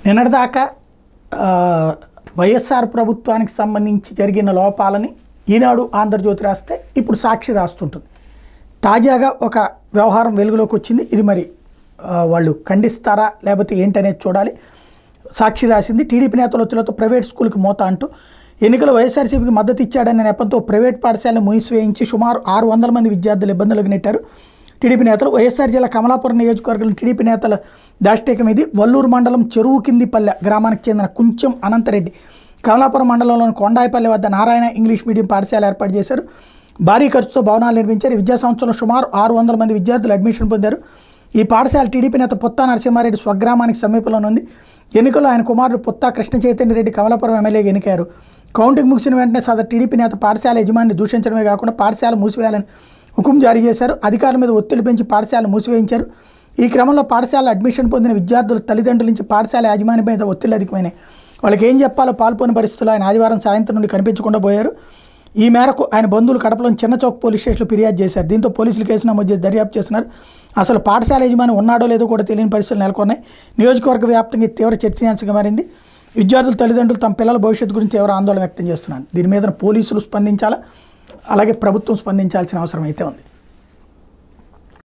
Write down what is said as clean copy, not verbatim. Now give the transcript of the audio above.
నిన్నటిదాకా వైఎస్ఆర్ ప్రభుత్వానికి సంబంధించి జరిగిన లోపాలని ఈనాడు ఆంధ్రజ్యోతి రాస్తే ఇప్పుడు సాక్షి రాస్తుంటుంది. తాజాగా ఒక వ్యవహారం వెలుగులోకి వచ్చింది. ఇది మరి వాళ్ళు ఖండిస్తారా లేకపోతే ఏంటనేది చూడాలి. సాక్షి రాసింది, టీడీపీ నేతల ఒత్తిడితో ప్రైవేట్ స్కూల్కి మోత అంటూ ఎన్నికలు వైఎస్ఆర్సీపీకి మద్దతు ఇచ్చాడనే నెపంతో ప్రైవేట్ పాఠశాలను మూసివేయించి సుమారు 600 మంది విద్యార్థులు ఇబ్బందులకు నెట్టారు టీడీపీ నేతలు. వైఎస్ఆర్ జిల్లా కమలాపురం నియోజకవర్గంలో టీడీపీ నేతల దాష్టీకం ఇది. వల్లూరు మండలం చెరువు కిందిపల్లె గ్రామానికి చెందిన కుంచెం అనంతరెడ్డి కమలాపురం మండలంలోని కొండాయిపల్లె వద్ద నారాయణ ఇంగ్లీష్ మీడియం పాఠశాల ఏర్పాటు చేశారు. భారీ ఖర్చుతో భవనాలు నిర్మించారు. ఈ విద్యా సంవత్సరంలో సుమారు 600 మంది విద్యార్థులు అడ్మిషన్ పొందారు. ఈ పాఠశాల టీడీపీ నేత పుత్తా నరసింహారెడ్డి స్వగ్రామానికి సమీపంలోనే ఉంది. ఎన్నికల్లో ఆయన కుమారుడు పుత్తా కృష్ణ చైతన్య రెడ్డి కమలాపురం ఎమ్మెల్యేగా ఎన్నికారు. కౌంటింగ్ ముగిసిన వెంటనే సదరు టీడీపీ నేత పాఠశాల యజమానిని దూషించడమే కాకుండా పాఠశాల మూసివేయాలని హుకుం జారీ చేశారు. అధికారుల మీద ఒత్తిడి పెంచి పాఠశాల మూసివేయించారు. ఈ క్రమంలో పాఠశాల అడ్మిషన్ పొందిన విద్యార్థుల తల్లిదండ్రుల నుంచి పాఠశాల యాజమాని మీద ఒత్తిళ్లు అధికమైనాయి. వాళ్ళకి ఏం చెప్పాలో పాల్పోని పరిస్థితుల్లో ఆయన ఆదివారం సాయంత్రం నుండి కనిపించకుండా పోయారు. ఈ మేరకు ఆయన బంధువులు కడపలోని చిన్నచౌక్ పోలీస్ స్టేషన్లో ఫిర్యాదు చేశారు. దీంతో పోలీసులు కేసు నమోదు చేసి దర్యాప్తు చేస్తున్నారు. అసలు పాఠశాల యజమాని ఉన్నాడో లేదో కూడా తెలియని పరిస్థితులు నెలకొన్నాయి. నియోజకవర్గ వ్యాప్తంగా తీవ్ర చర్చనీయాంశంగా మారింది. విద్యార్థుల తల్లిదండ్రులు తమ పిల్లల భవిష్యత్తు గురించి తీవ్ర ఆందోళన వ్యక్తం చేస్తున్నారు. దీని మీద పోలీసులు స్పందించాలా, అలాగే ప్రభుత్వం స్పందించాల్సిన అవసరం అయితే ఉంది.